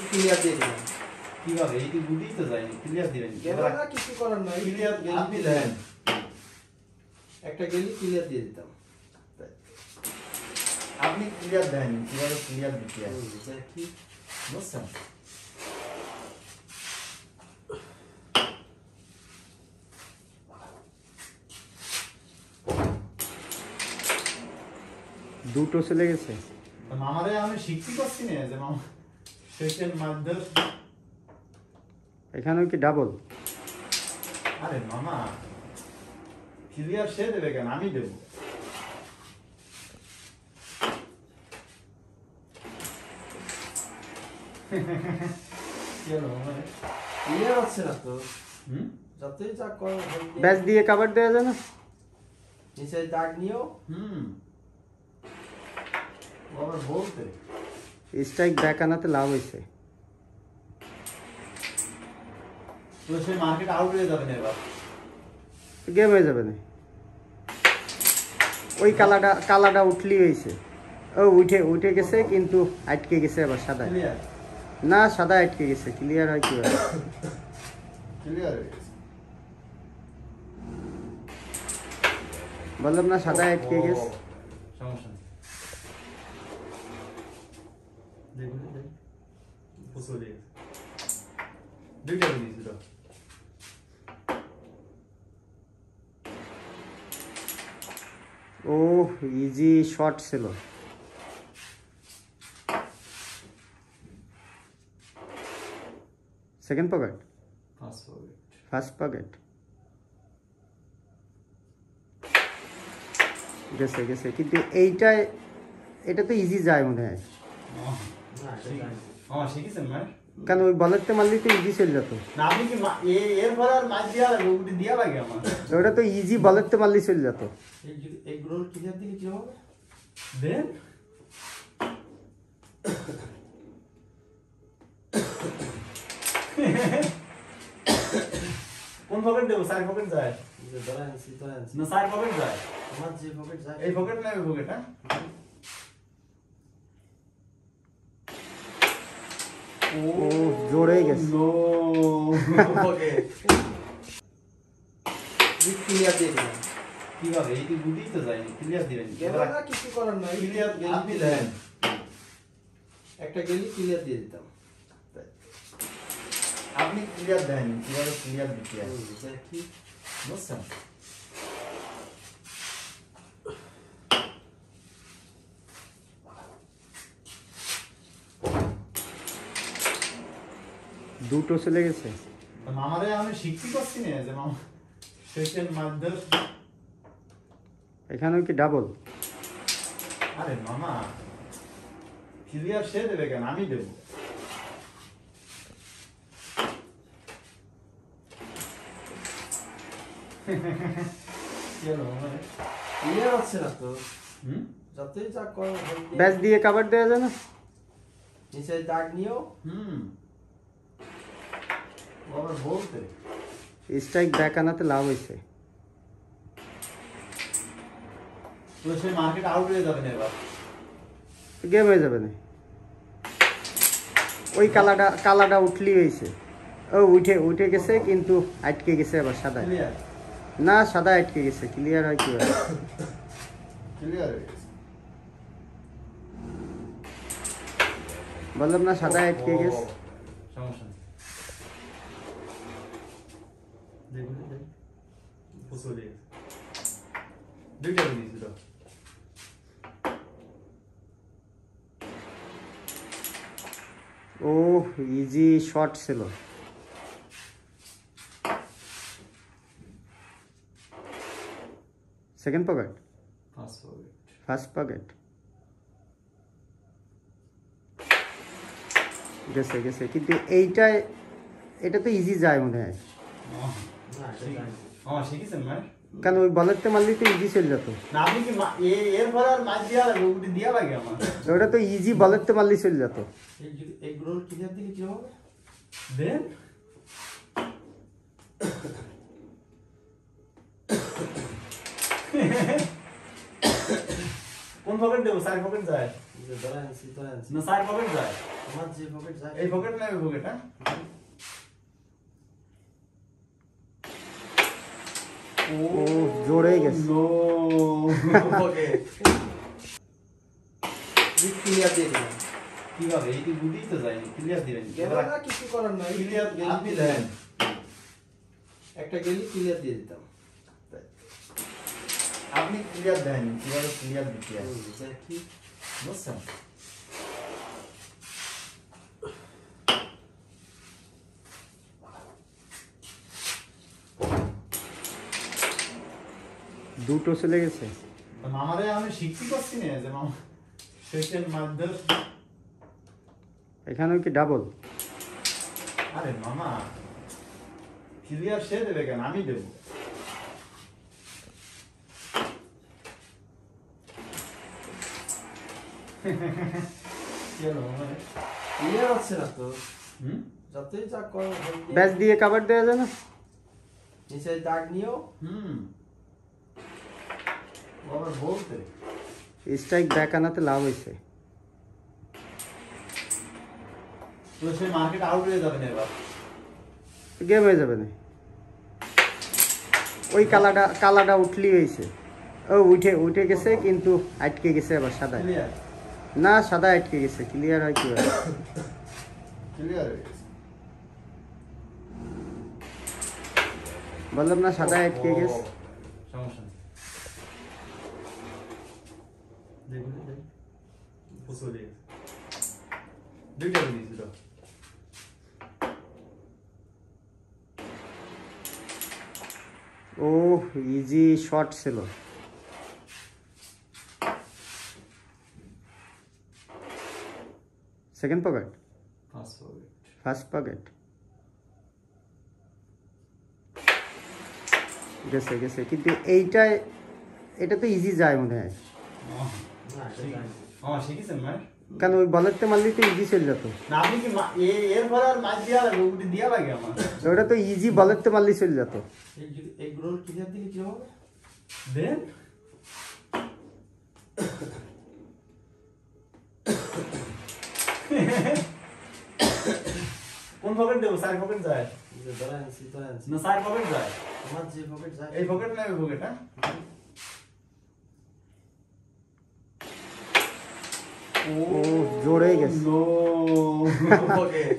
Clear দিয়ে দিলাম। কিভাবে এইটি বুঝি তো যায়নি, ক্লিয়ার দিবেন গেল না, কিছু করার নাই। ক্লিয়ার আপনি গেলি দেন দেন। একটা গেলি ক্লিয়ার দিয়ে দিতাম। আপনি ক্লিয়ার দেন, কিভাবে ক্লিয়ার দিতে হয় কি বুঝছেন? দুটো চলে গেছে। মামারে আমি শিখতে পারছি না যে মামা সেকেন্ড মাধ্যম। এখানেও কি ডাবল? আরে মামা ক্লিয়ার সে দেবে কেন, আমি দেবো। কি হলো মামা? ক্লিয়ার হচ্ছে না তো। হুম যতই যা করো ব্যাস দিয়ে কাভার দেওয়া যায় না? নিচে দাগ নিও। হুম ও আবার বলতে স্ট্রাইক ব্যাক আনাতে লাভ হয়েছে। তো সে মার্কেট আউট হয়ে যাবে না এবার। গেম হয়ে যাবে না। ওই কালাটা উঠলি হয়েছে। ও উঠে গেছে, কিন্তু আটকে গেছে আবার সাদা। ক্লিয়ার না, সাদা আটকে গেছে। ক্লিয়ার হয় কি? ক্লিয়ার হয়ে গেছে। বললাম না, সাদা আটকে গেছে। সমস্যা নেই, দেখুন দেখ ফুসো দিয়ে দুইটা দিয়েছিল। ও ইজি শট ছিল। সেকেন্ড পকেট, ফার্স্ট পকেট গেছে কিন্তু এটা তো ইজি যায় মনে হয়। শিখেছেন ভাই? কারণ ওই বলেরতে মারলে তো ইজি চলে যেত। না আপনি কি এর পরে আর মাছ দিয়া লাগে, উঠে দিয়া লাগে আমার। ওটা তো ইজি বলেরতে মারলে চলে যেত। এই গ্রোল ক্লিয়ার দিলে কি হবে? দেন কোন পকেট দেবো? সাইড পকেট যায় ধরে আনছি না, সাইড পকেট যায়? আমার যে পকেট যায় এই পকেট না ওই পকেট? হ্যাঁ ও জোরে গেছে। নো পকেট ক্লিয়ার দিয়ে দিলাম। কিভাবে এইটি বুঝি তো যায়নি, ক্লিয়ার দিবেন গেল না, কিছু করার নাই। ক্লিয়ার আপনি দেন। দেন একটা গেলি ক্লিয়ার দিয়ে দিতাম। আপনি ক্লিয়ার দেন, কিভাবে ক্লিয়ার দিতে হয় কি বুঝছেন? দুটো চলে গেছে। মামারে আমি শিখতে পারছি না যে মামা সেকেন্ড মাধ্যম। এখানেও কি ডাবল? আরে মামা ক্লিয়ার সে দেবে কেন, আমি দেবো। কি হলো মামা? ক্লিয়ার হচ্ছে না তো। হুম যতই যা করো ব্যাস দিয়ে কাভার দেওয়া যায় না? নিচে দাগ নিও। হুম ও আবার বলতে স্ট্রাইক ব্যাক আনাতে লাভ হয়েছে। তো সে মার্কেট আউট হয়ে যাবে না এবার। গেম হয়ে যাবে না। ওই কালাটা উঠলি হয়েছে। ও উঠে গেছে, কিন্তু আটকে গেছে আবার সাদা। ক্লিয়ার না, সাদা আটকে গেছে। ক্লিয়ার হয় কি? ক্লিয়ার হয়ে গেছে। বললাম না, সাদা আটকে গেছে। সমস্যা নেই, দেখুন দেখ ফুসো দিয়ে দুইটা দিয়েছিল। ও ইজি শট ছিল। সেকেন্ড পকেট, ফার্স্ট পকেট গেছে কিন্তু এটা তো ইজি যায় মনে হয়। শিখেছেন ভাই? কারণ ওই বলেরতে মারলে তো ইজি চলে যেত। না আপনি কি এর পরে আর মাছ দিয়া লাগে, উঠে দিয়া লাগে আমার। ওটা তো ইজি বলেরতে মারলে চলে যেত। এই গ্রোল ক্লিয়ার দিলে কি হবে? দেন কোন পকেট দেবো? সাইড পকেট যায়? যে ধরে আনছি না চার পকেট যায় আমার যে পকেট যায় এই পকেট না ওই পকেট হ্যাঁ ও জোরে গেছে। পকেট ক্লিয়ার দিয়ে দিলাম। কিভাবে এই কি বুঝিই তো যায়নি ক্লিয়ার দিবেন গেল না, কিছু করার নাই। ক্লিয়ার আপনি গেলি দেন একটা গেলি ক্লিয়ার দিয়ে দিতাম। আপনি ক্লিয়ার দেন কিভাবে ক্লিয়ার দিতে হয় কি বুঝছেন দুটো চলে গেছে। মামারে আমি শিখতে পারছি না যে মামা সেকেন্ড মাধ্যম এখানেও কি ডাবল? আরে মামা ক্লিয়ার সে দেবে কেন আমি দেবো কি হলো মানে ক্লিয়ার হচ্ছে না তো। হুম যতই যা করো ব্যাস দিয়ে কাভার দেওয়া যায় না? নিচে দাগ নিও। হুম আবার বলতে স্ট্রাইক ব্যাক আনাতে লাভ হয়েছে। তো সে মার্কেট আউট হয়ে যাবে না এবার গেম হয়ে যাবে না। ওই কালাটা উঠলেই হয়েছে। ও উঠে গেছে কিন্তু আটকে গেছে আবার সাদা। ক্লিয়ার না সাদা আটকে গেছে, ক্লিয়ার হয় কিভাবে? ক্লিয়ার হয়ে গেছে বললাম না সাদা আটকে গেছে। সমস্যা নেই দেখুন দেখুন ফুসো দিয়ে দুইটা দিয়েছি তো ও ইজি শট ছিল। সেকেন্ড পকেট, ফার্স্ট পকেট গেছে গেছে কিন্তু এটা তো ইজি যায় মনে হয়। শিখেছেন ভাই কারণ ওই বলেরতে মারলে তো ইজি চলে যেত। না আপনি কি এর পরে আর মাছ দেওয়া লাগে উঠে দেওয়া লাগে আমার ওটা তো ইজি বলেরতে মারলে চলে যেত। এগুলোর ক্লিয়ার দিলে কি হবে? দেন কোন পকেট দেবো চার পকেট যায় যে ধরে আনছি না চার পকেট যায় আমার যে পকেট যায় এই পকেট না ওই পকেট হ্যাঁ ও জোরে গেছে। পকেট